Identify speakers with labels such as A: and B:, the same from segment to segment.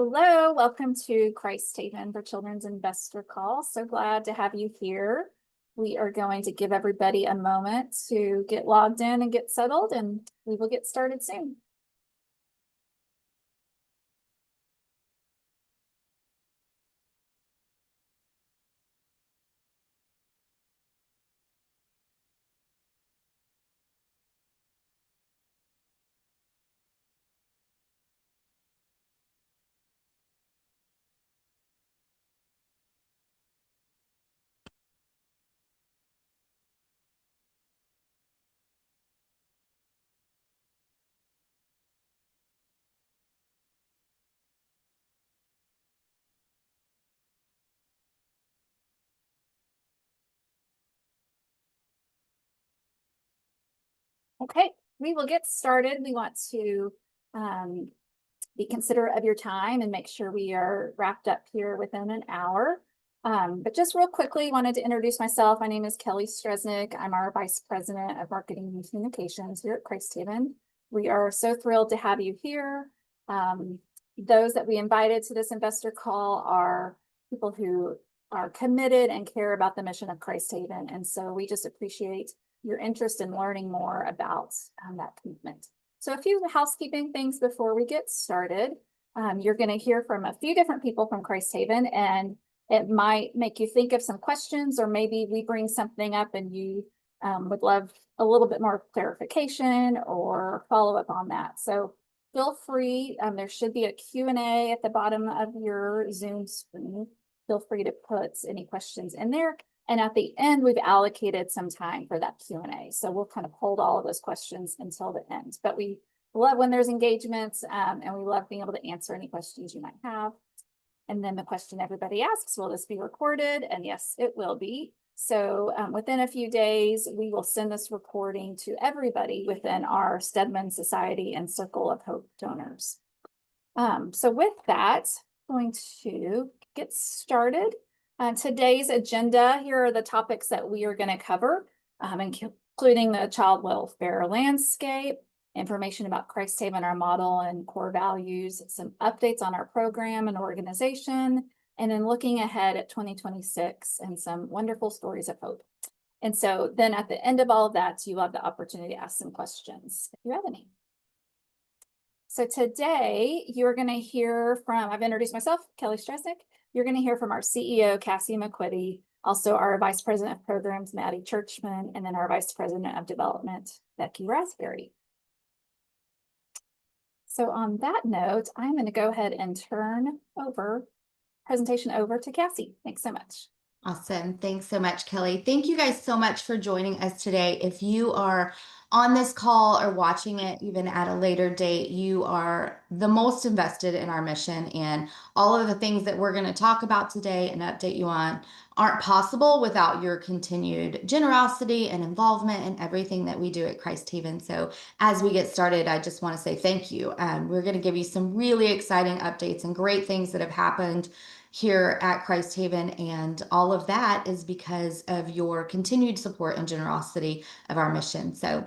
A: Hello, welcome to Christ Haven for Children's Investor Call. So glad to have you here. We are going to give everybody a moment to get logged in and get settled, and we will get started soon. Okay, we will get started. We want to be considerate of your time and make sure we are wrapped up here within an hour. But just real quickly, wanted to introduce myself. My name is Kelly Stresnick. I'm our Vice President of Marketing and Communications here at Christ Haven. We are so thrilled to have you here. Those that we invited to this investor call are people who are committed and care about the mission of Christ Haven. And so we just appreciate your interest in learning more about that commitment. So a few housekeeping things before we get started. You're going to hear from a few different people from Christ Haven, and it might make you think of some questions, or maybe we bring something up and you would love a little bit more clarification or follow up on that. So feel free, there should be a Q&A at the bottom of your Zoom screen. Feel free to put any questions in there. And at the end, we've allocated some time for that Q&A. So we'll kind of hold all of those questions until the end. But we love when there's engagements, and we love being able to answer any questions you might have. And then the question everybody asks, will this be recorded? And yes, it will be. So within a few days, we will send this recording to everybody within our Stedman Society and Circle of Hope donors. So with that, I'm going to get started. Today's agenda, here are the topics that we are going to cover, including the child welfare landscape, information about Christ Haven, our model and core values, some updates on our program and organization, and then looking ahead at 2026 and some wonderful stories of hope. And so then at the end of all of that, you have the opportunity to ask some questions if you have any. So today you're going to hear from, I've introduced myself, Kelly Stresnick. You're going to hear from our CEO, Cassie McQuitty, also our Vice President of Programs, Maddie Churchman, and then our Vice President of Development, Becky Raspberry. So on that note, I'm going to go ahead and turn presentation over to Cassie. Thanks so much.
B: Awesome. Thanks so much, Kelly. Thank you guys so much for joining us today. If you are on this call or watching it even at a later date, you are the most invested in our mission, and all of the things that we're going to talk about today and update you on aren't possible without your continued generosity and involvement in everything that we do at Christ Haven. So as we get started, I just want to say thank you. We're going to give you some really exciting updates and great things that have happened here at Christ Haven, and all of that is because of your continued support and generosity of our mission. So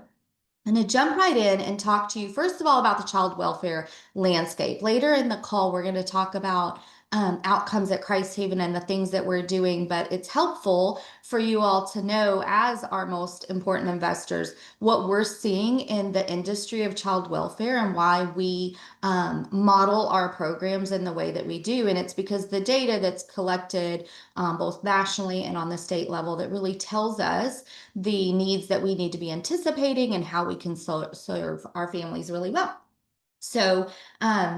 B: I'm going to jump right in and talk to you first of all about the child welfare landscape. Later in the call, we're going to talk about outcomes at Christ Haven and the things that we're doing, but it's helpful for you all to know, as our most important investors, what we're seeing in the industry of child welfare and why we model our programs in the way that we do. And it's because the data that's collected both nationally and on the state level that really tells us the needs that we need to be anticipating and how we can serve our families really well. So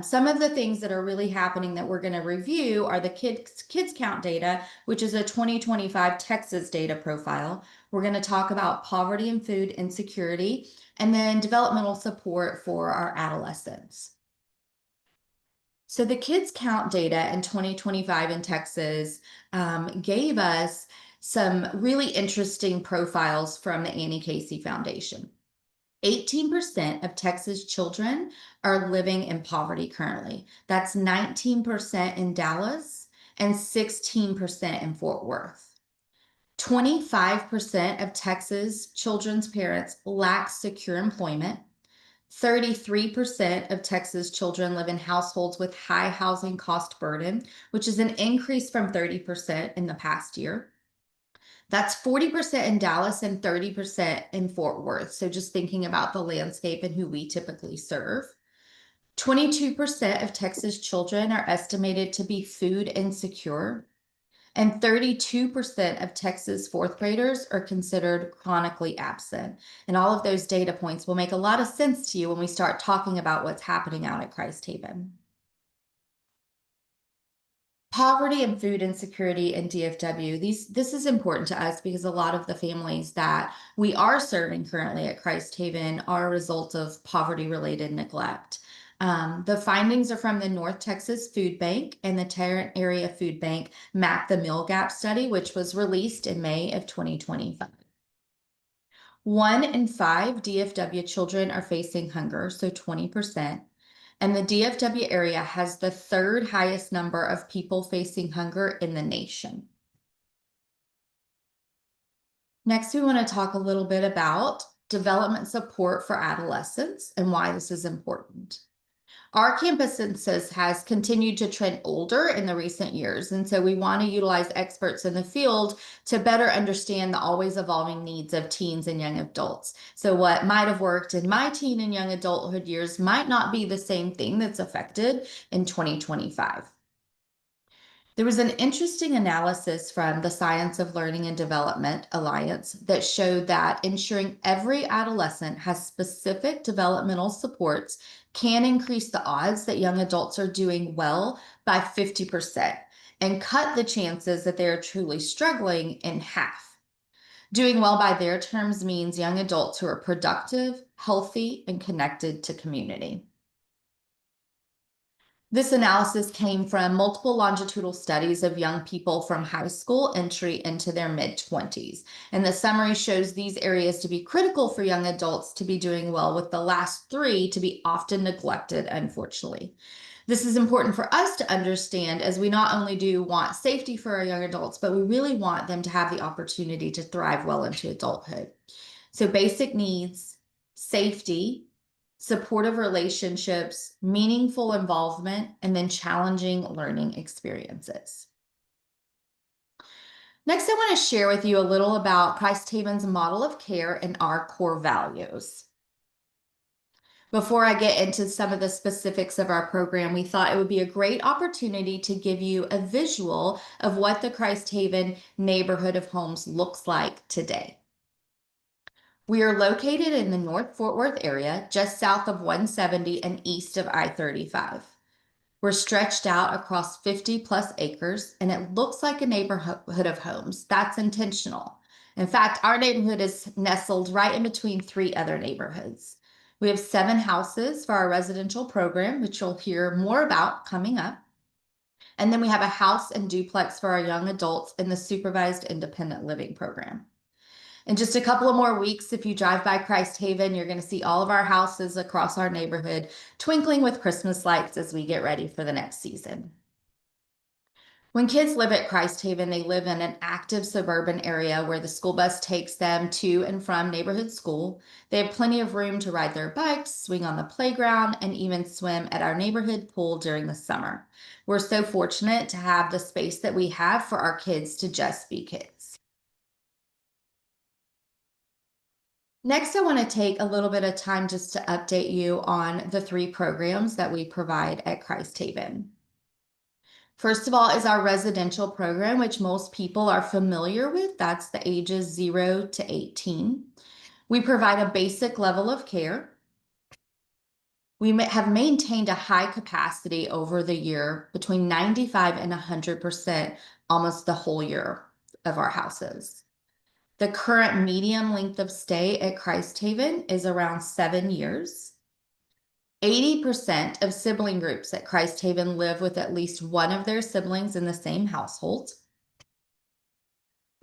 B: some of the things that are really happening that we're going to review are the kids count data, which is a 2025 Texas data profile. We're going to talk about poverty and food insecurity, and then developmental support for our adolescents. So the kids count data in 2025 in Texas gave us some really interesting profiles from the Annie Casey Foundation. 18% of Texas children are living in poverty currently. That's 19% in Dallas and 16% in Fort Worth. 25% of Texas children's parents lack secure employment. 33% of Texas children live in households with high housing cost burden, which is an increase from 30% in the past year. That's 40% in Dallas and 30% in Fort Worth. So just thinking about the landscape and who we typically serve. 22% of Texas children are estimated to be food insecure, and 32% of Texas fourth graders are considered chronically absent. And all of those data points will make a lot of sense to you when we start talking about what's happening out at Christ Haven. Poverty and food insecurity in DFW, this is important to us because a lot of the families that we are serving currently at Christ Haven are a result of poverty-related neglect. The findings are from the North Texas Food Bank and the Tarrant Area Food Bank Map the Meal Gap study, which was released in May of 2025. 1 in 5 DFW children are facing hunger, so 20%. And the DFW area has the third highest number of people facing hunger in the nation. Next, we want to talk a little bit about development support for adolescents and why this is important. Our campus census has continued to trend older in the recent years, and so we want to utilize experts in the field to better understand the always evolving needs of teens and young adults. So what might have worked in my teen and young adulthood years might not be the same thing that's affected in 2025. There was an interesting analysis from the Science of Learning and Development Alliance that showed that ensuring every adolescent has specific developmental supports can increase the odds that young adults are doing well by 50% and cut the chances that they are truly struggling in half. Doing well by their terms means young adults who are productive, healthy, and connected to community. This analysis came from multiple longitudinal studies of young people from high school entry into their mid-20s. And the summary shows these areas to be critical for young adults to be doing well, with the last 3 to be often neglected, unfortunately. This is important for us to understand, as we not only do want safety for our young adults, but we really want them to have the opportunity to thrive well into adulthood. So basic needs, safety, supportive relationships, meaningful involvement, and then challenging learning experiences. Next, I want to share with you a little about Christ Haven's model of care and our core values. Before I get into some of the specifics of our program, we thought it would be a great opportunity to give you a visual of what the Christ Haven neighborhood of homes looks like today. We are located in the North Fort Worth area, just south of 170 and east of I-35. We're stretched out across 50 plus acres, and it looks like a neighborhood of homes. That's intentional. In fact, our neighborhood is nestled right in between 3 other neighborhoods. We have 7 houses for our residential program, which you'll hear more about coming up. And then we have a house and duplex for our young adults in the supervised independent living program. In just a couple of more weeks, if you drive by Christ Haven, you're going to see all of our houses across our neighborhood twinkling with Christmas lights as we get ready for the next season. When kids live at Christ Haven, they live in an active suburban area where the school bus takes them to and from neighborhood school. They have plenty of room to ride their bikes, swing on the playground, and even swim at our neighborhood pool during the summer. We're so fortunate to have the space that we have for our kids to just be kids. Next, I want to take a little bit of time just to update you on the 3 programs that we provide at Christ Haven. First of all is our residential program, which most people are familiar with. That's the ages 0 to 18. We provide a basic level of care. We have maintained a high capacity over the year, between 95 and 100% almost the whole year of our houses. The current median length of stay at Christ Haven is around 7 years. 80% of sibling groups at Christ Haven live with at least one of their siblings in the same household.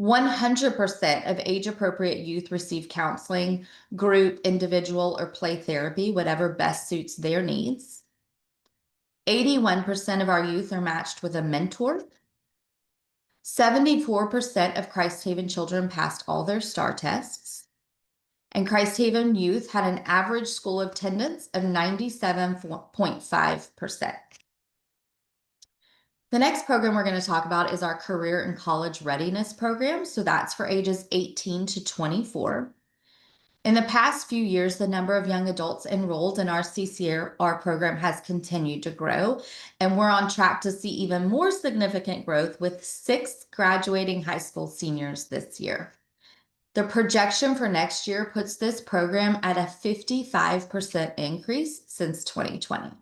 B: 100% of age-appropriate youth receive counseling, group, individual, or play therapy, whatever best suits their needs. 81% of our youth are matched with a mentor. 74% of Christ Haven children passed all their STAR tests. And Christ Haven youth had an average school attendance of 97.5%. The next program we're going to talk about is our Career and College Readiness Program. So that's for ages 18 to 24. In the past few years, the number of young adults enrolled in our CCR program has continued to grow, and we're on track to see even more significant growth with 6 graduating high school seniors this year. The projection for next year puts this program at a 55% increase since 2020.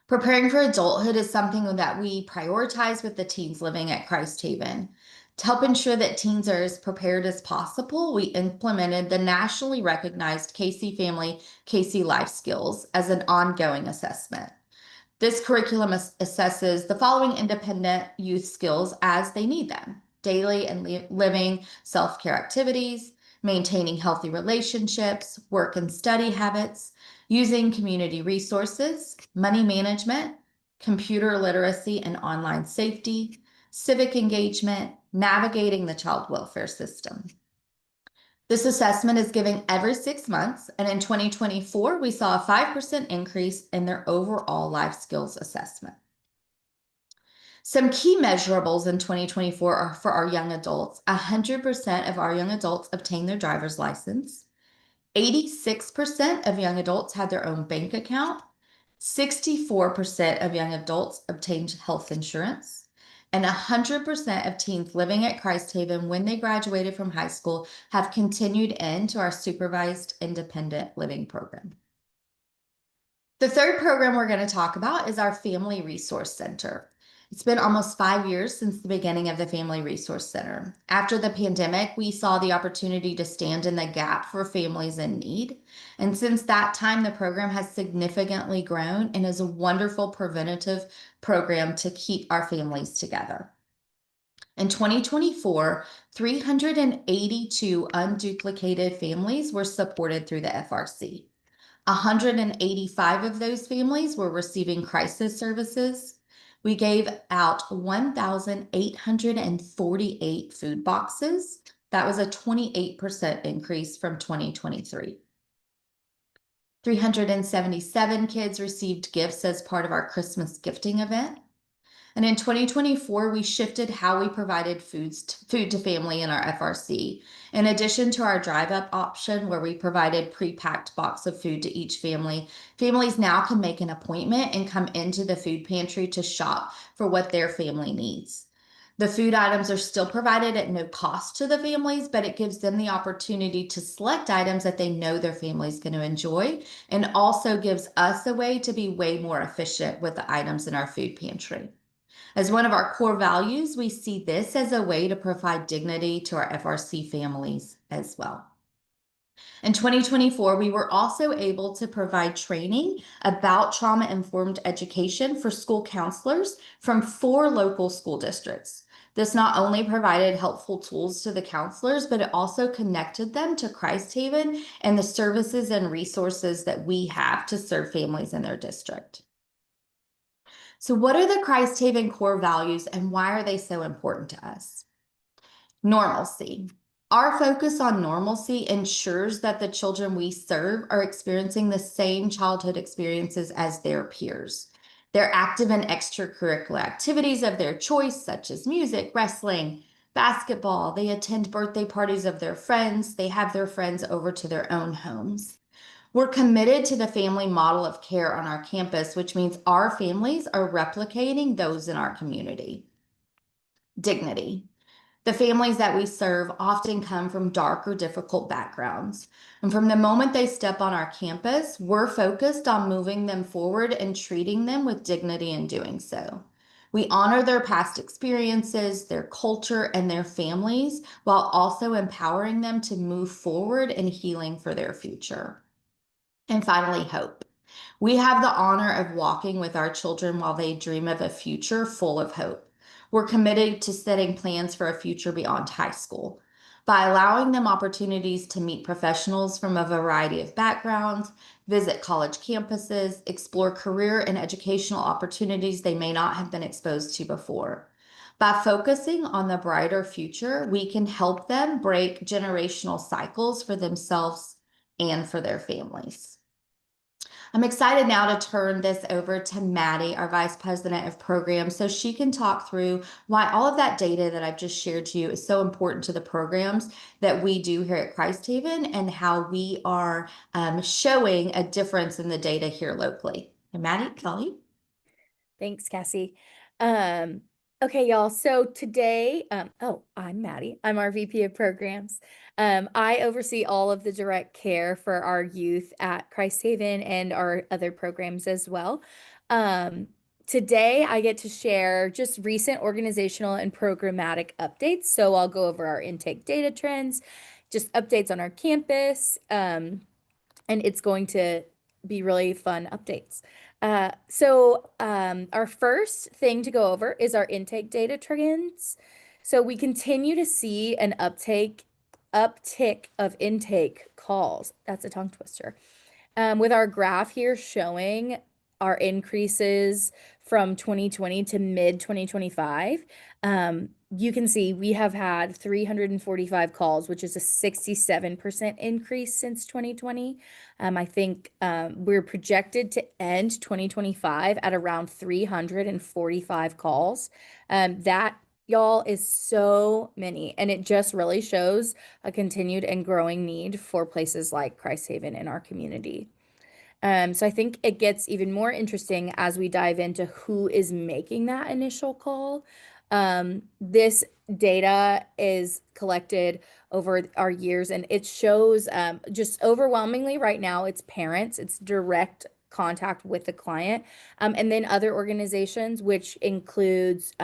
B: Preparing for adulthood is something that we prioritize with the teens living at Christ Haven. To help ensure that teens are as prepared as possible, we implemented the nationally recognized Casey Family Casey Life Skills as an ongoing assessment. This curriculum assesses the following independent youth skills as they need them: daily and living self-care activities, maintaining healthy relationships, work and study habits, using community resources, money management, computer literacy and online safety, civic engagement, navigating the child welfare system. This assessment is given every 6 months, and in 2024, we saw a 5% increase in their overall life skills assessment. Some key measurables in 2024 are for our young adults. 100% of our young adults obtained their driver's license. 86% of young adults had their own bank account. 64% of young adults obtained health insurance. And 100% of teens living at Christ Haven when they graduated from high school have continued into our supervised independent living program. The third program we're going to talk about is our Family Resource Center. It's been almost 5 years since the beginning of the Family Resource Center. After the pandemic, we saw the opportunity to stand in the gap for families in need. And since that time, the program has significantly grown and is a wonderful preventative program to keep our families together. In 2024, 382 unduplicated families were supported through the FRC. 185 of those families were receiving crisis services. We gave out 1,848 food boxes. That was a 28% increase from 2023. 377 kids received gifts as part of our Christmas gifting event. And in 2024, we shifted how we provided food to family in our FRC. In addition to our drive-up option where we provided pre-packed box of food to each family, families now can make an appointment and come into the food pantry to shop for what their family needs. The food items are still provided at no cost to the families, but it gives them the opportunity to select items that they know their family is going to enjoy, and also gives us a way to be way more efficient with the items in our food pantry. As one of our core values, we see this as a way to provide dignity to our FRC families as well. In 2024, we were also able to provide training about trauma-informed education for school counselors from 4 local school districts. This not only provided helpful tools to the counselors, but it also connected them to Christ Haven and the services and resources that we have to serve families in their district. So what are the Christ Haven core values and why are they so important to us? Normalcy. Our focus on normalcy ensures that the children we serve are experiencing the same childhood experiences as their peers. They're active in extracurricular activities of their choice, such as music, wrestling, basketball. They attend birthday parties of their friends. They have their friends over to their own homes. We're committed to the family model of care on our campus, which means our families are replicating those in our community. Dignity. The families that we serve often come from dark or difficult backgrounds. And from the moment they step on our campus, we're focused on moving them forward and treating them with dignity in doing so. We honor their past experiences, their culture, and their families, while also empowering them to move forward in healing for their future. And finally, hope. We have the honor of walking with our children while they dream of a future full of hope. We're committed to setting plans for a future beyond high school. By allowing them opportunities to meet professionals from a variety of backgrounds, visit college campuses, explore career and educational opportunities they may not have been exposed to before. By focusing on the brighter future, we can help them break generational cycles for themselves and for their families. I'm excited now to turn this over to Maddie, our Vice President of Programs, so she can talk through why all of that data that I've just shared to you is so important to the programs that we do here at Christ Haven and how we are showing a difference in the data here locally. And Maddie, Kelly.
C: Thanks, Cassie. Um, okay, y'all. So today, I'm Maddie. I'm our VP of Programs. I oversee all of the direct care for our youth at Christ Haven and our other programs as well. Today, I get to share just recent organizational and programmatic updates. So I'll go over our intake data trends, just updates on our campus, and it's going to be really fun updates. Our first thing to go over is our intake data trends. So we continue to see an uptick of intake calls. That's a tongue twister. With our graph here showing our increases from 2020 to mid 2025, you can see we have had 345 calls, which is a 67% increase since 2020. I think we're projected to end 2025 at around 345 calls. That, y'all, is so many, and it just really shows a continued and growing need for places like Christ Haven in our community. So I think it gets even more interesting as we dive into who is making that initial call. This data is collected over our years, and it shows just overwhelmingly right now, it's parents, it's direct contact with the client, and then other organizations, which includes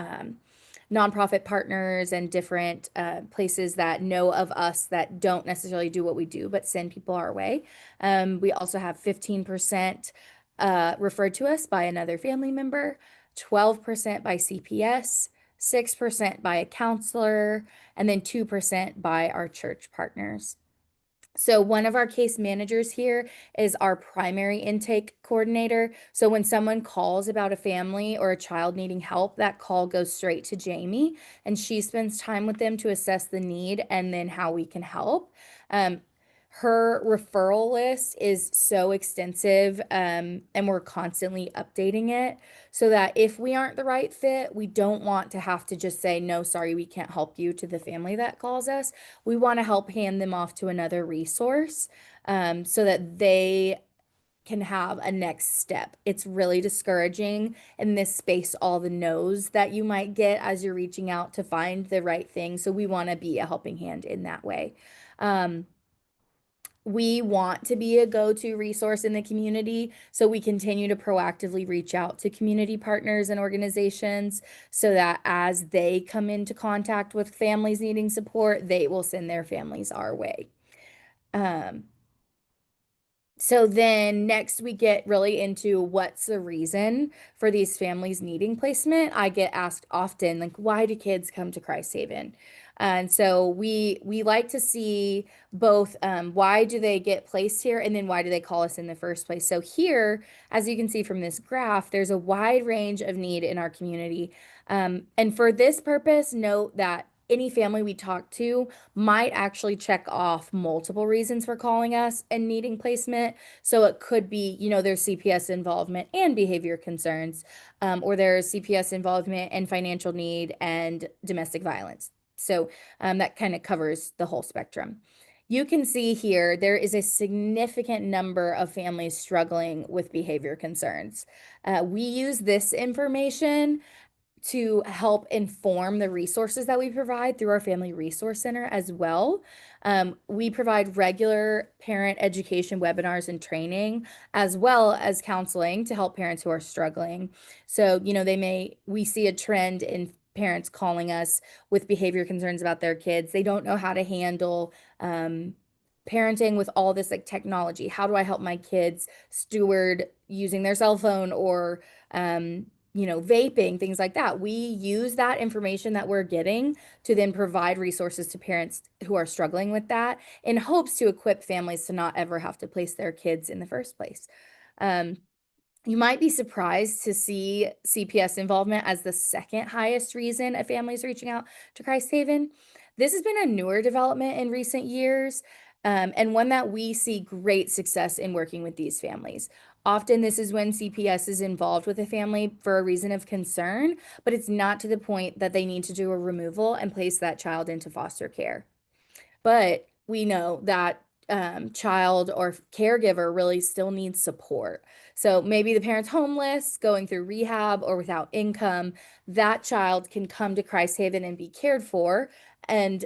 C: nonprofit partners and different places that know of us that don't necessarily do what we do, but send people our way. We also have 15% referred to us by another family member, 12% by CPS, 6% by a counselor, and then 2% by our church partners. So one of our case managers here is our primary intake coordinator. So when someone calls about a family or a child needing help, that call goes straight to Jamie, and she spends time with them to assess the need and then how we can help. Her referral list is so extensive, and we're constantly updating it so that if we aren't the right fit, we don't want to have to just say, no, sorry, we can't help you to the family that calls us. We want to help hand them off to another resource, so that they can have a next step. It's really discouraging in this space, all the no's that you might get as you're reaching out to find the right thing. So we want to be a helping hand in that way. We want to be a go-to resource in the community, so we continue to proactively reach out to community partners and organizations so that as they come into contact with families needing support, they will send their families our way. So then next we get really into what's the reason for these families needing placement. I get asked often, like, why do kids come to Christ Haven? And so we like to see both why do they get placed here, and then why do they call us in the first place. So here, as you can see from this graph, there's a wide range of need in our community. And for this purpose, note that any family we talk to might actually check off multiple reasons for calling us and needing placement. So it could be, there's CPS involvement and behavior concerns, or there's CPS involvement and financial need and domestic violence. So that kind of covers the whole spectrum. You can see here, there is a significant number of families struggling with behavior concerns. We use this information to help inform the resources that we provide through our Family Resource Center as well. We provide regular parent education webinars and training, as well as counseling to help parents who are struggling. So, we see a trend in parents calling us with behavior concerns about their kids. They don't know how to handle parenting with all this like technology. How do I help my kids steward using their cell phone or vaping, things like that. We use that information that we're getting to then provide resources to parents who are struggling with that in hopes to equip families to not ever have to place their kids in the first place. You might be surprised to see CPS involvement as the second highest reason a family is reaching out to Christ Haven. This has been a newer development in recent years, and one that we see great success in working with these families. Often, this is when CPS is involved with a family for a reason of concern, but it's not to the point that they need to do a removal and place that child into foster care. But we know that child or caregiver really still needs support. So maybe the parent's homeless, going through rehab, or without income. That child can come to Christ Haven and be cared for and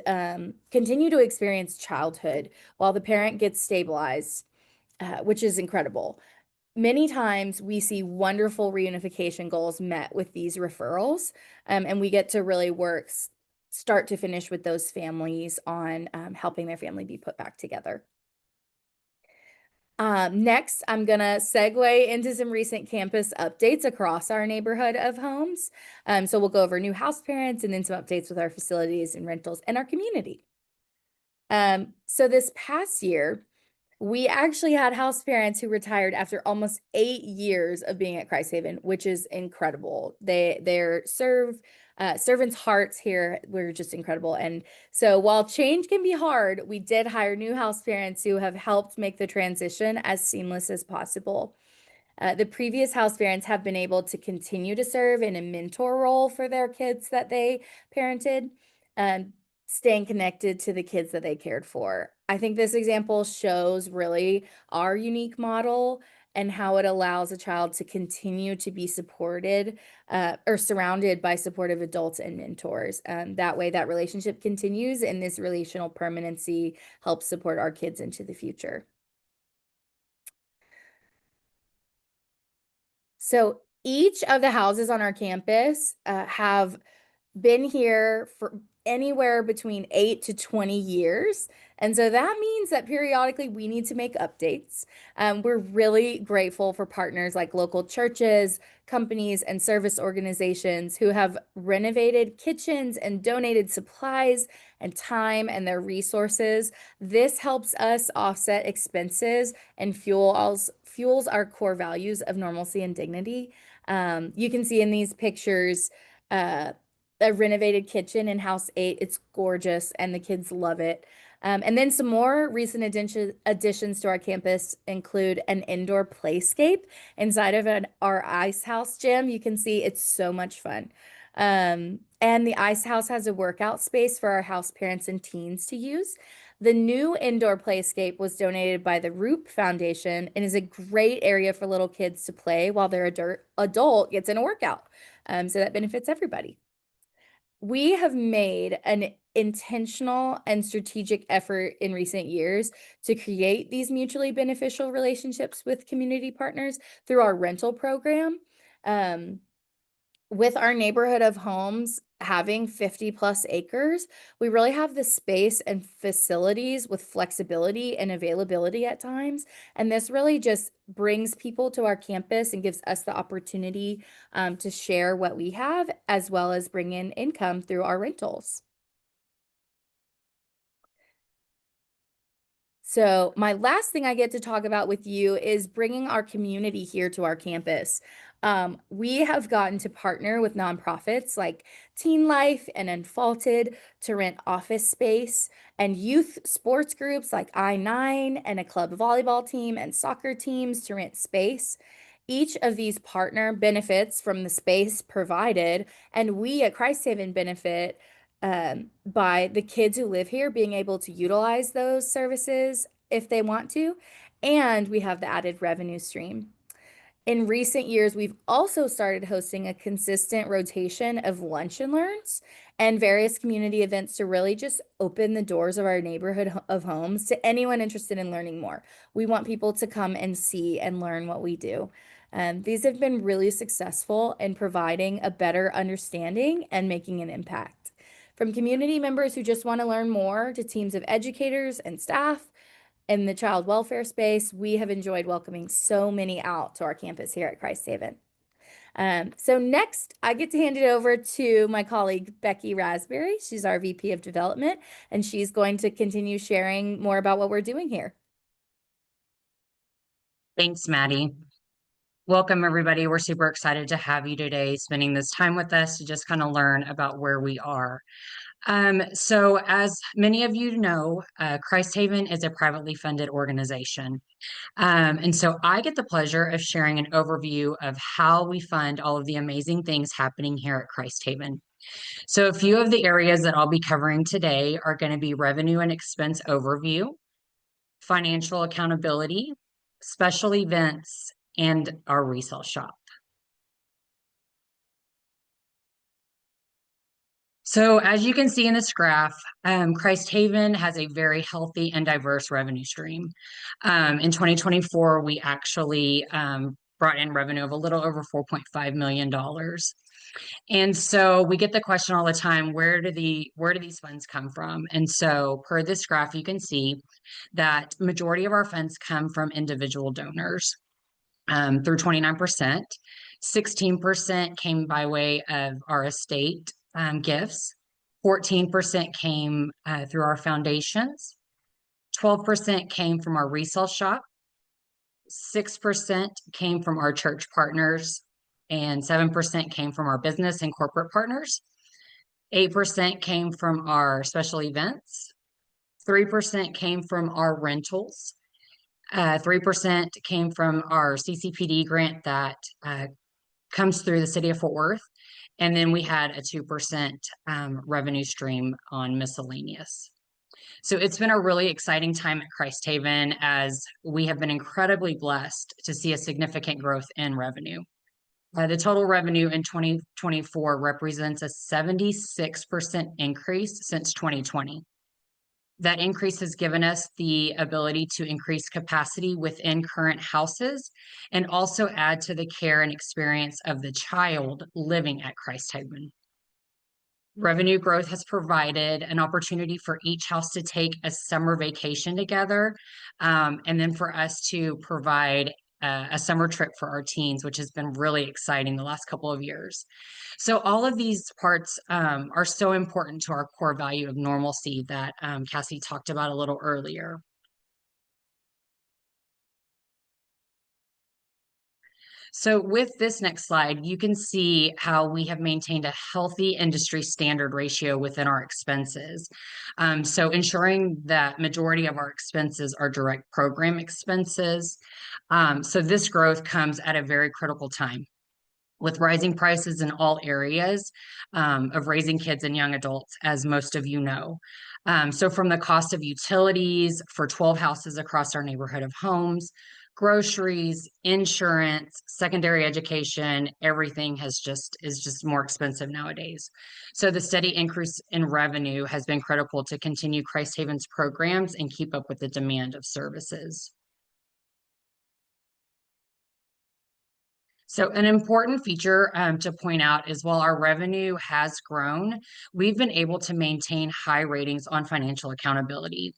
C: continue to experience childhood while the parent gets stabilized, which is incredible. Many times we see wonderful reunification goals met with these referrals, and we get to really work start to finish with those families on helping their family be put back together. Next, I'm gonna segue into some recent campus updates across our neighborhood of homes. So we'll go over new house parents and then some updates with our facilities and rentals and our community. So this past year, we actually had house parents who retired after almost 8 years of being at Christ Haven, which is incredible. Their servants' hearts here were just incredible. And so while change can be hard, we did hire new house parents who have helped make the transition as seamless as possible. The previous house parents have been able to continue to serve in a mentor role for their kids that they parented, staying connected to the kids that they cared for. I think this example shows really our unique model and how it allows a child to continue to be supported or surrounded by supportive adults and mentors. That way, that relationship continues, and this relational permanency helps support our kids into the future. So each of the houses on our campus have been here for anywhere between 8 to 20 years. And so that means that periodically we need to make updates. We're really grateful for partners like local churches, companies, and service organizations who have renovated kitchens and donated supplies and time and their resources. This helps us offset expenses and fuels our core values of normalcy and dignity. You can see in these pictures, a renovated kitchen in House 8. It's gorgeous and the kids love it. And then some more recent additions to our campus include an indoor playscape inside of our ice house gym. You can see it's so much fun. And the ice house has a workout space for our house parents and teens to use. The new indoor playscape was donated by the Roop Foundation and is a great area for little kids to play while their adult gets in a workout. So that benefits everybody. We have made an intentional and strategic effort in recent years to create these mutually beneficial relationships with community partners through our rental program. With our neighborhood of homes having 50 plus acres, we really have the space and facilities with flexibility and availability at times. And this really just brings people to our campus and gives us the opportunity to share what we have, as well as bring in income through our rentals. So my last thing I get to talk about with you is bringing our community here to our campus. We have gotten to partner with nonprofits like Teen Life and Unfaulted to rent office space, and youth sports groups like I-9 and a club volleyball team and soccer teams to rent space. Each of these partner benefits from the space provided, and we at Christ Haven benefit by the kids who live here being able to utilize those services if they want to, and we have the added revenue stream. In recent years, we've also started hosting a consistent rotation of lunch and learns and various community events to really just open the doors of our neighborhood of homes to anyone interested in learning more. We want people to come and see and learn what we do. These have been really successful in providing a better understanding and making an impact. From community members who just want to learn more to teams of educators and staff in the child welfare space, we have enjoyed welcoming so many out to our campus here at Christ Haven. So next, I get to hand it over to my colleague, Becky Raspberry. She's our VP of Development, and she's going to continue sharing more about what we're doing here.
D: Thanks, Maddie. Welcome, everybody. We're super excited to have you today, spending this time with us to just kind of learn about where we are. So as many of you know, Christ Haven is a privately funded organization. And so I get the pleasure of sharing an overview of how we fund all of the amazing things happening here at Christ Haven. So a few of the areas that I'll be covering today are going to be revenue and expense overview, financial accountability, special events, and our resale shop. So as you can see in this graph, Christ Haven has a very healthy and diverse revenue stream. In 2024, we actually brought in revenue of a little over $4.5 million. And so we get the question all the time, where do these funds come from? And so per this graph, you can see that majority of our funds come from individual donors through 29%. 16% came by way of our estate gifts. 14% came through our foundations. 12% came from our resale shop. 6% came from our church partners, and 7% came from our business and corporate partners. 8% came from our special events. 3% came from our rentals. 3% came from our CCPD grant that comes through the city of Fort Worth. And then we had a 2% revenue stream on miscellaneous. So it's been a really exciting time at Christ Haven, as we have been incredibly blessed to see a significant growth in revenue. The total revenue in 2024 represents a 76% increase since 2020. That increase has given us the ability to increase capacity within current houses and also add to the care and experience of the child living at Christ Haven. Revenue growth has provided an opportunity for each house to take a summer vacation together, and then for us to provide a summer trip for our teens, which has been really exciting the last couple of years. So all of these parts are so important to our core value of normalcy that Cassie talked about a little earlier. So with this next slide, you can see how we have maintained a healthy industry standard ratio within our expenses. So ensuring that majority of our expenses are direct program expenses. So this growth comes at a very critical time, with rising prices in all areas of raising kids and young adults, as most of you know. So from the cost of utilities for 12 houses across our neighborhood of homes, groceries, insurance, secondary education, everything is just more expensive nowadays. So the steady increase in revenue has been critical to continue Christ Haven's programs and keep up with the demand of services. So an important feature to point out is, while our revenue has grown, we've been able to maintain high ratings on financial accountability.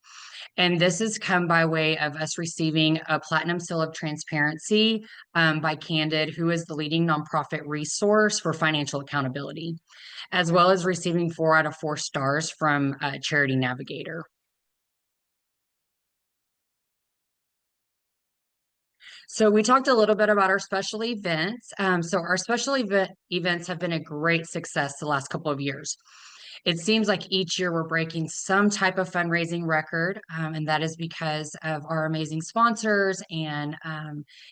D: And this has come by way of us receiving a Platinum Seal of Transparency by Candid, who is the leading nonprofit resource for financial accountability, as well as receiving 4 out of 4 stars from Charity Navigator. So we talked a little bit about our special events. So our special events have been a great success the last couple of years. It seems like each year we're breaking some type of fundraising record, and that is because of our amazing sponsors and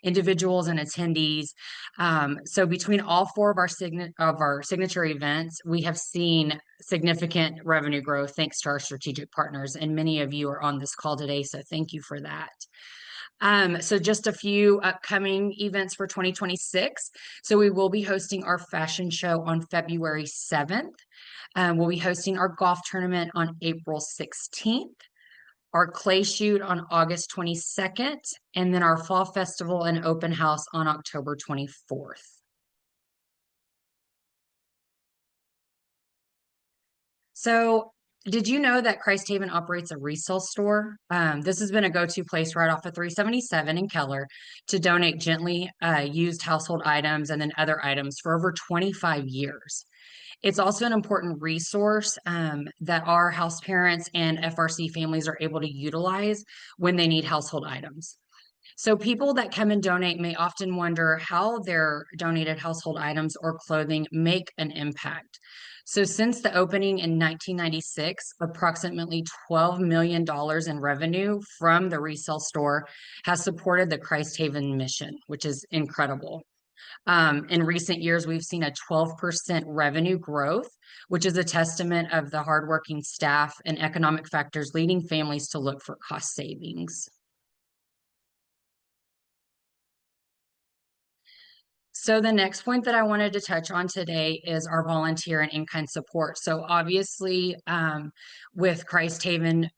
D: individuals and attendees. So between all 4 of our signature events, we have seen significant revenue growth thanks to our strategic partners, and many of you are on this call today, so thank you for that. So just a few upcoming events for 2026. So we will be hosting our fashion show on February 7th. We'll be hosting our golf tournament on April 16th, our clay shoot on August 22nd, and then our fall festival and open house on October 24th. So did you know that Christ Haven operates a resale store? This has been a go-to place right off of 377 in Keller to donate gently used household items and then other items for over 25 years. It's also an important resource that our house parents and FRC families are able to utilize when they need household items. So people that come and donate may often wonder how their donated household items or clothing make an impact. So since the opening in 1996, approximately $12 million in revenue from the resale store has supported the Christ Haven mission, which is incredible. In recent years, we've seen a 12% revenue growth, which is a testament of the hardworking staff and economic factors leading families to look for cost savings. So the next point that I wanted to touch on today is our volunteer and in-kind support. So obviously, with Christ Haven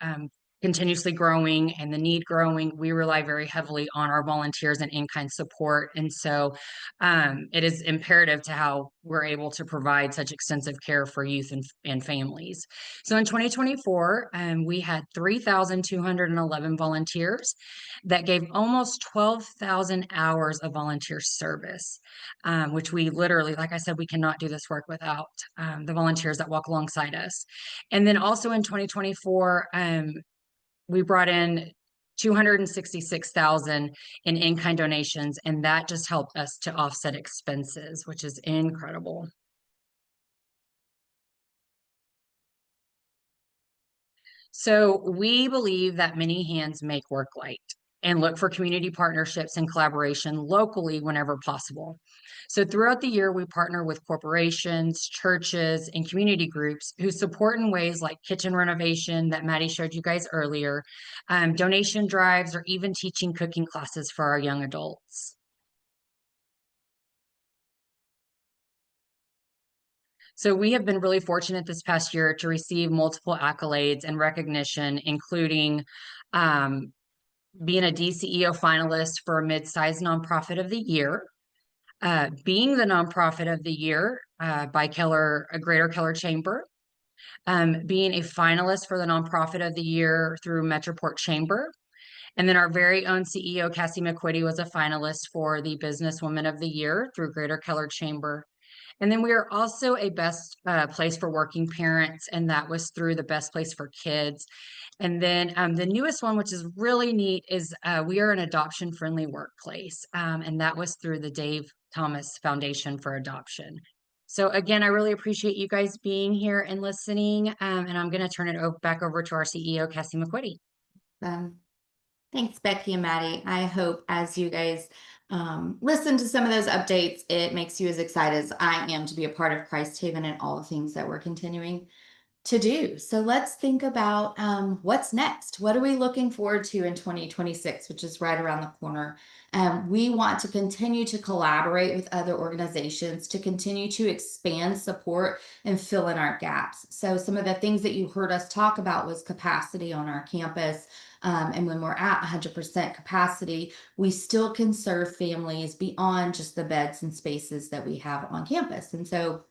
D: continuously growing and the need growing, we rely very heavily on our volunteers and in-kind support. And so it is imperative to how we're able to provide such extensive care for youth and families. So in 2024, we had 3,211 volunteers that gave almost 12,000 hours of volunteer service, which we literally, like I said, we cannot do this work without the volunteers that walk alongside us. And then also in 2024, we brought in 266,000 in in-kind donations, and that just helped us to offset expenses, which is incredible. So we believe that many hands make work light, and look for community partnerships and collaboration locally whenever possible. So throughout the year, we partner with corporations, churches, and community groups who support in ways like kitchen renovation that Maddie showed you guys earlier, donation drives, or even teaching cooking classes for our young adults. So we have been really fortunate this past year to receive multiple accolades and recognition, including being a DCEO finalist for Mid-Size Nonprofit of the Year, being the Nonprofit of the Year by Greater Keller Chamber, being a finalist for the Nonprofit of the Year through Metroport Chamber, and then our very own CEO, Cassie McQuitty, was a finalist for the Businesswoman of the Year through Greater Keller Chamber. And then we are also a best place for working parents, and that was through the Best Place for Kids. And then the newest one, which is really neat, is we are an adoption-friendly workplace, and that was through the Dave Thomas Foundation for Adoption. So again, I really appreciate you guys being here and listening, and I'm going to turn it back over to our CEO, Cassie McQuitty.
B: Thanks, Becky and Maddie. I hope as you guys listen to some of those updates, it makes you as excited as I am to be a part of Christ Haven and all the things that we're continuing to do. So let's think about what's next. What are we looking forward to in 2026, which is right around the corner? We want to continue to collaborate with other organizations to continue to expand support and fill in our gaps. So some of the things that you heard us talk about was capacity on our campus. And when we're at 100% capacity, we still can serve families beyond just the beds and spaces that we have on campus. And so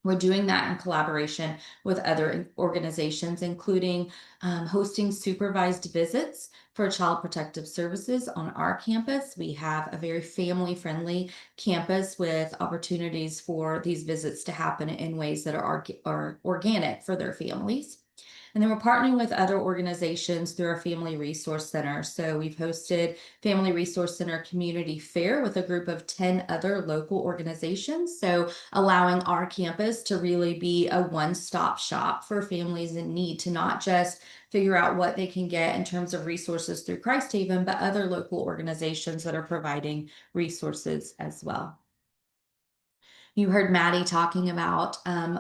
B: we're doing that in collaboration with other organizations, including hosting supervised visits for Child Protective Services on our campus. We have a very family-friendly campus with opportunities for these visits to happen in ways that are organic for their families. And then we're partnering with other organizations through our Family Resource Center. So we've hosted Family Resource Center Community Fair with a group of 10 other local organizations. So allowing our campus to really be a one-stop shop for families in need to not just figure out what they can get in terms of resources through Christ Haven, but other local organizations that are providing resources as well. You heard Maddie talking about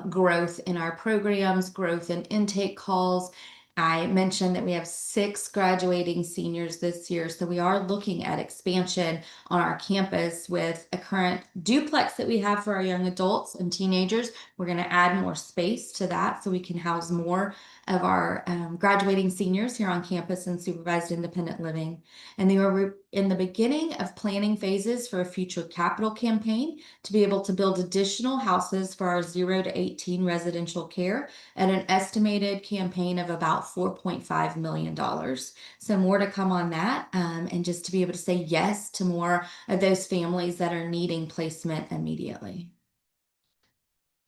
B: growth in our programs, growth in intake calls. I mentioned that we have 6 graduating seniors this year, so we are looking at expansion on our campus with a current duplex that we have for our young adults and teenagers. We're going to add more space to that so we can house more of our graduating seniors here on campus in supervised independent living. And they were in the beginning of planning phases for a future capital campaign to be able to build additional houses for our 0 to 18 residential care at an estimated campaign of about $4.5 million. So more to come on that, and just to be able to say yes to more of those families that are needing placement immediately.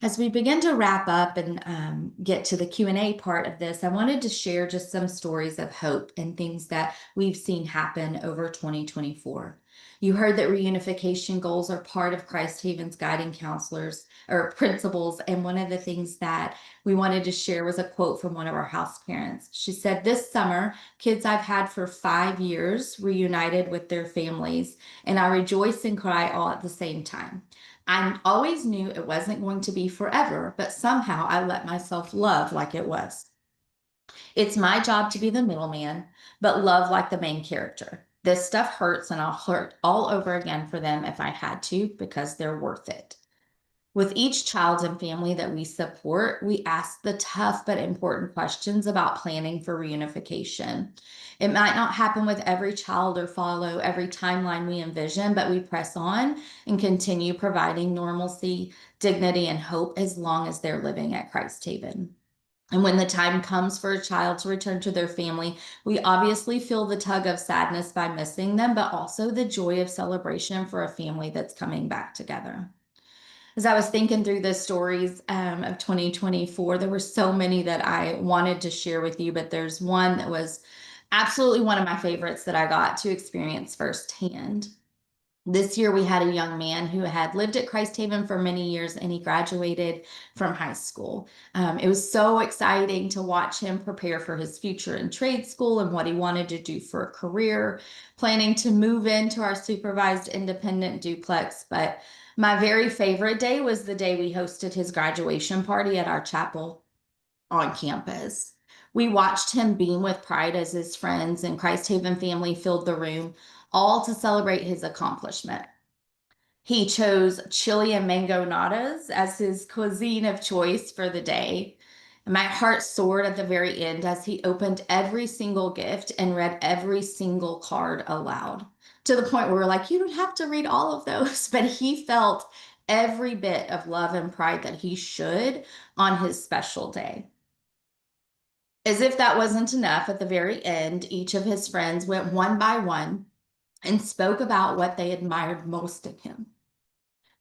B: As we begin to wrap up and get to the Q&A part of this, I wanted to share just some stories of hope and things that we've seen happen over 2024. You heard that reunification goals are part of Christ Haven's guiding counselors or principles. And one of the things that we wanted to share was a quote from one of our house parents. She said, "This summer, kids I've had for 5 years reunited with their families, and I rejoice and cry all at the same time. I always knew it wasn't going to be forever, but somehow I let myself love like it was. It's my job to be the middleman, but love like the main character. This stuff hurts, and I'll hurt all over again for them if I had to, because they're worth it." With each child and family that we support, we ask the tough but important questions about planning for reunification. It might not happen with every child or follow every timeline we envision, but we press on and continue providing normalcy, dignity, and hope as long as they're living at Christ Haven. And when the time comes for a child to return to their family, we obviously feel the tug of sadness by missing them, but also the joy of celebration for a family that's coming back together. As I was thinking through the stories of 2024, there were so many that I wanted to share with you, but there's one that was absolutely one of my favorites that I got to experience firsthand. This year, we had a young man who had lived at Christ Haven for many years, and he graduated from high school. It was so exciting to watch him prepare for his future in trade school and what he wanted to do for a career, planning to move into our supervised independent duplex. But my very favorite day was the day we hosted his graduation party at our chapel on campus. We watched him beam with pride as his friends and Christ Haven family filled the room, all to celebrate his accomplishment. He chose chili and mango natas as his cuisine of choice for the day. My heart soared at the very end as he opened every single gift and read every single card aloud, to the point where we're like, you don't have to read all of those. But he felt every bit of love and pride that he should on his special day. As if that wasn't enough, at the very end, each of his friends went one by one and spoke about what they admired most in him.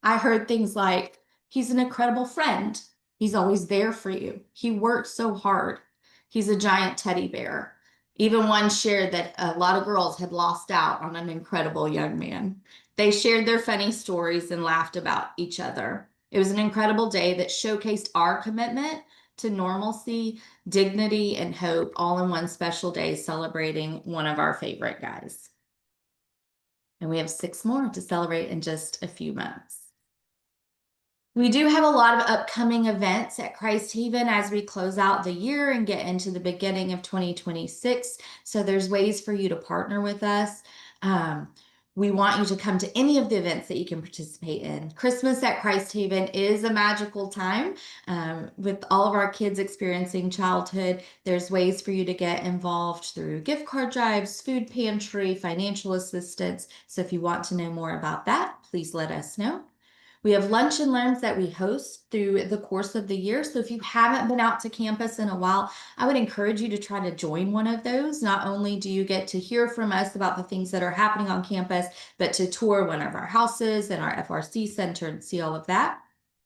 B: I heard things like, "He's an incredible friend. He's always there for you. He works so hard. He's a giant teddy bear." Even one shared that a lot of girls had lost out on an incredible young man. They shared their funny stories and laughed about each other. It was an incredible day that showcased our commitment to normalcy, dignity, and hope, all in one special day celebrating one of our favorite guys. And we have 6 more to celebrate in just a few months. We do have a lot of upcoming events at Christ Haven as we close out the year and get into the beginning of 2026. So there's ways for you to partner with us. We want you to come to any of the events that you can participate in. Christmas at Christ Haven is a magical time. With all of our kids experiencing childhood, there's ways for you to get involved through gift card drives, food pantry, financial assistance. So if you want to know more about that, please let us know. We have lunch and learns that we host through the course of the year. So if you haven't been out to campus in a while, I would encourage you to try to join one of those. Not only do you get to hear from us about the things that are happening on campus, but to tour one of our houses and our FRC center and see all of that.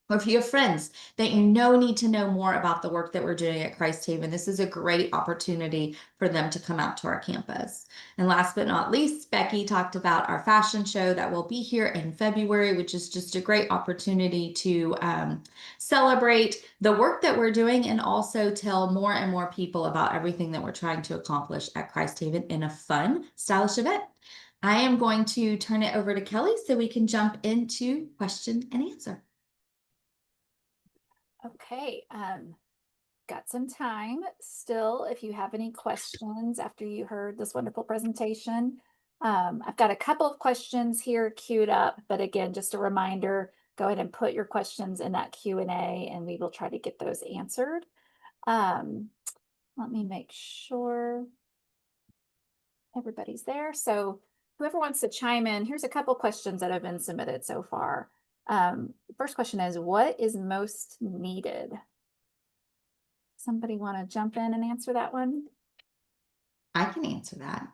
B: Or if you have friends that you know need to know more about the work that we're doing at Christ Haven, this is a great opportunity for them to come out to our campus. And last but not least, Becky talked about our fashion show that will be here in February, which is just a great opportunity to celebrate the work that we're doing and also tell more and more people about everything that we're trying to accomplish at Christ Haven in a fun, stylish event. I am going to turn it over to Kelly so we can jump into question and answer.
A: Okay, got some time still if you have any questions after you heard this wonderful presentation. I've got a couple of questions here queued up, but again, just a reminder, go ahead and put your questions in that Q&A and we will try to get those answered. Let me make sure everybody's there. So whoever wants to chime in, here's a couple questions that have been submitted so far. First question is, what is most needed? Somebody want to jump in and answer that one?
B: I can answer that.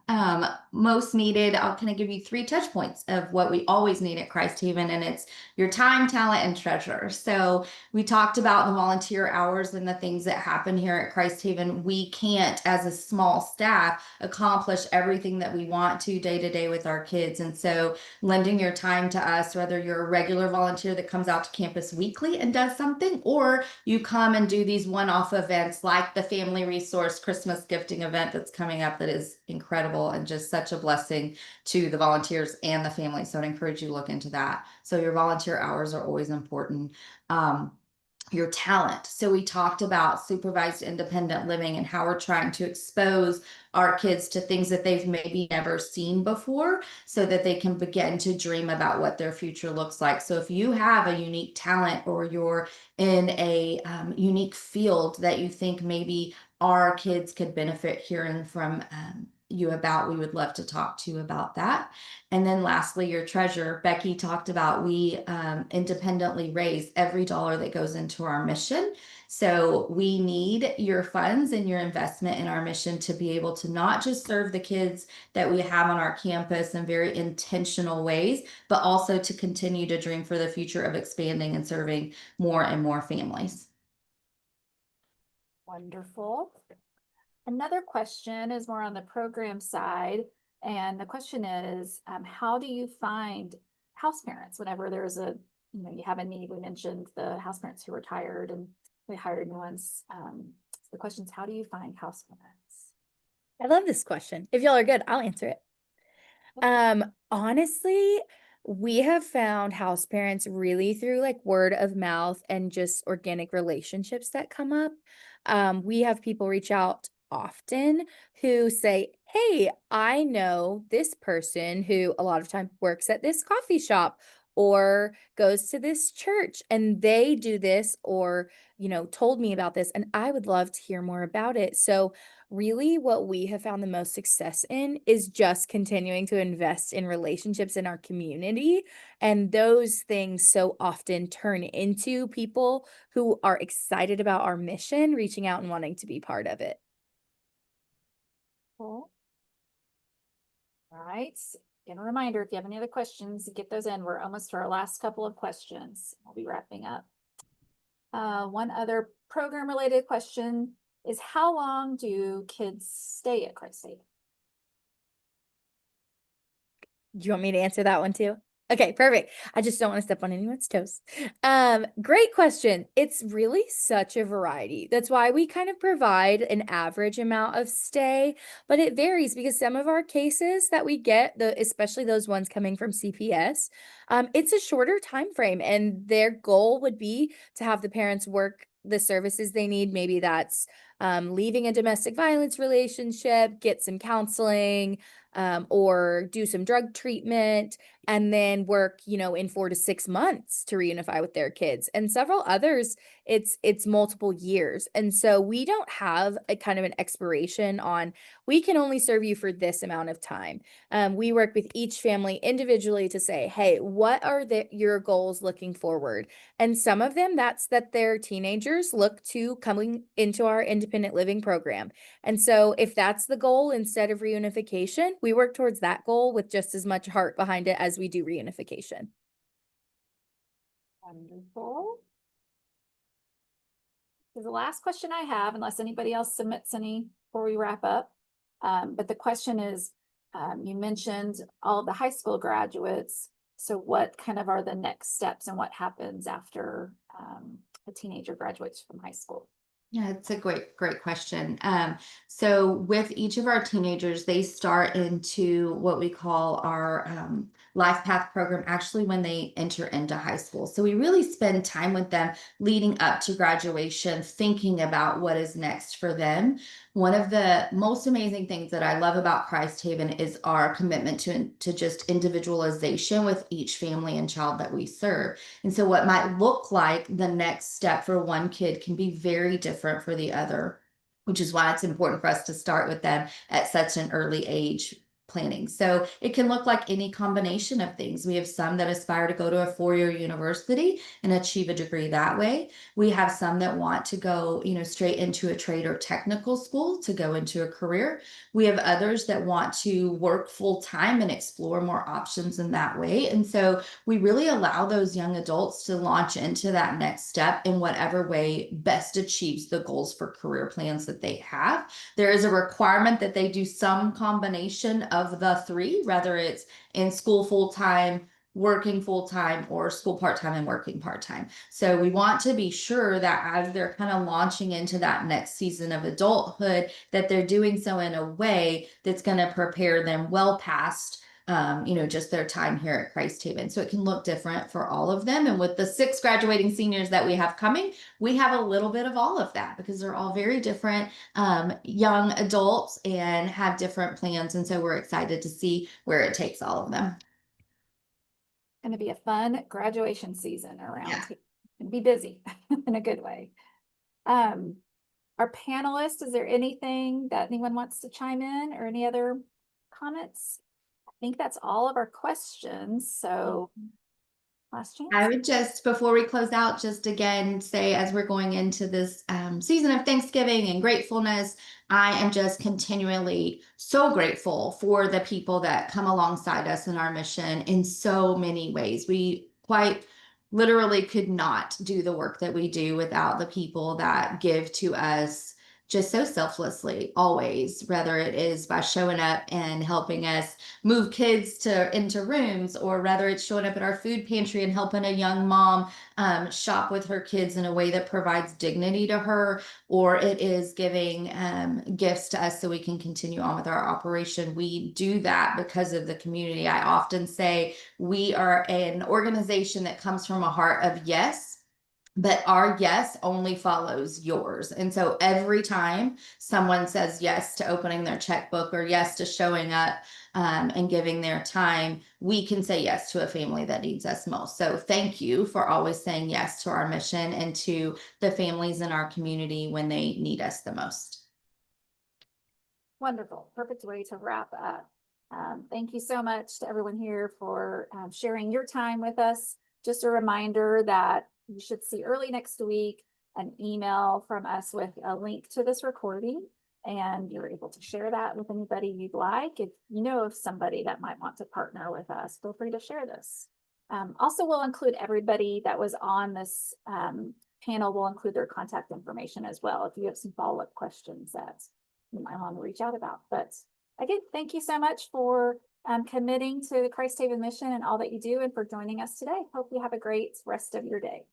B: Most needed, I'll kind of give you 3 touch points of what we always need at Christ Haven, and it's your time, talent, and treasure. So we talked about the volunteer hours and the things that happen here at Christ Haven. We can't, as a small staff, accomplish everything that we want to day day with our kids. And so lending your time to us, whether you're a regular volunteer that comes out to campus weekly and does something, or you come and do these one-off events like the Family Resource Christmas gifting event that's coming up that is incredible and just such a blessing to the volunteers and the family. So I'd encourage you to look into that. So your volunteer hours are always important. Your talent. So we talked about supervised independent living and how we're trying to expose our kids to things that they've maybe never seen before so that they can begin to dream about what their future looks like. So if you have a unique talent or you're in a unique field that you think maybe our kids could benefit hearing from you about, we would love to talk to you about that. And then lastly, your treasure. Becky talked about we independently raise every dollar that goes into our mission. So we need your funds and your investment in our mission to be able to not just serve the kids that we have on our campus in very intentional ways, but also to continue to dream for the future of expanding and serving more and more families.
A: Wonderful. Another question is more on the program side. And the question is, how do you find house parents whenever there's you have a need? We mentioned the house parents who retired and we hired new ones. The question is, how do you find house parents?
C: I love this question. If y'all are good, I'll answer it. Honestly, we have found house parents really through like word of mouth and just organic relationships that come up. We have people reach out often who say, hey, I know this person who a lot of time works at this coffee shop or goes to this church and they do this or, told me about this and I would love to hear more about it. So really what we have found the most success in is just continuing to invest in relationships in our community. And those things so often turn into people who are excited about our mission, reaching out and wanting to be part of it.
A: Cool. All right. Again, a reminder, if you have any other questions, get those in. We're almost to our last couple of questions. We'll be wrapping up. One other program related question is, how long do kids stay at Christ Haven?
C: Do you want me to answer that one too? Okay, perfect. I just don't want to step on anyone's toes. Great question. It's really such a variety. That's why we kind of provide an average amount of stay, but it varies because some of our cases that we get, especially those ones coming from CPS, it's a shorter time frame, and their goal would be to have the parents work the services they need. Maybe that's leaving a domestic violence relationship, get some counseling, or do some drug treatment, and then work, in 4 to 6 months to reunify with their kids. And several others, it's multiple years. And so we don't have a kind of an expiration on, we can only serve you for this amount of time. We work with each family individually to say, hey, what are your goals looking forward? And some of them, that's that their teenagers look to coming into our independent living program. And so if that's the goal, instead of reunification, we work towards that goal with just as much heart behind it as we do reunification.
A: Wonderful. So the last question I have, unless anybody else submits any before we wrap up, but the question is, you mentioned all of the high school graduates. So what kind of are the next steps and what happens after a teenager graduates from high school?
B: Yeah, it's a great question. So with each of our teenagers, they start into what we call our life path program actually when they enter into high school. So we really spend time with them leading up to graduation, thinking about what is next for them. One of the most amazing things that I love about Christ Haven is our commitment to just individualization with each family and child that we serve. And so what might look like the next step for one kid can be very different for the other, which is why it's important for us to start with them at such an early age. planning. So it can look like any combination of things. We have some that aspire to go to a four-year university and achieve a degree that way. We have some that want to go, straight into a trade or technical school to go into a career. We have others that want to work full time and explore more options in that way. And so we really allow those young adults to launch into that next step in whatever way best achieves the goals for career plans that they have. There is a requirement that they do some combination of the three, whether it's in school full-time, working full-time, or school part-time and working part-time. So we want to be sure that as they're kind of launching into that next season of adulthood, that they're doing so in a way that's going to prepare them well past just their time here at Christ Haven. So it can look different for all of them. And with the 6 graduating seniors that we have coming, we have a little bit of all of that because they're all very different young adults and have different plans. And so we're excited to see where it takes all of them.
A: Going to be a fun graduation season around
B: Yeah.
A: here. And be busy in a good way. Our panelists, is there anything that anyone wants to chime in or any other comments? I think that's all of our questions. So last chance.
B: I would just, before we close out, just again say, as we're going into this season of Thanksgiving and gratefulness, I am just continually so grateful for the people that come alongside us in our mission in so many ways. We quite literally could not do the work that we do without the people that give to us just so selflessly, always, whether it is by showing up and helping us move kids into rooms, or whether it's showing up at our food pantry and helping a young mom shop with her kids in a way that provides dignity to her, or it is giving gifts to us so we can continue on with our operation. We do that because of the community. I often say we are an organization that comes from a heart of yes, but our yes only follows yours. And so every time someone says yes to opening their checkbook or yes to showing up and giving their time, we can say yes to a family that needs us most. So thank you for always saying yes to our mission and to the families in our community when they need us the most.
A: Wonderful. Perfect way to wrap up. Thank you so much to everyone here for sharing your time with us. Just a reminder that you should see early next week an email from us with a link to this recording, and you're able to share that with anybody you'd like. If you know of somebody that might want to partner with us, feel free to share this. Also, we'll include everybody that was on this panel. We'll include their contact information as well if you have some follow-up questions that you might want to reach out about. But again, thank you so much for committing to the Christ Haven mission and all that you do, and for joining us today. Hope you have a great rest of your day.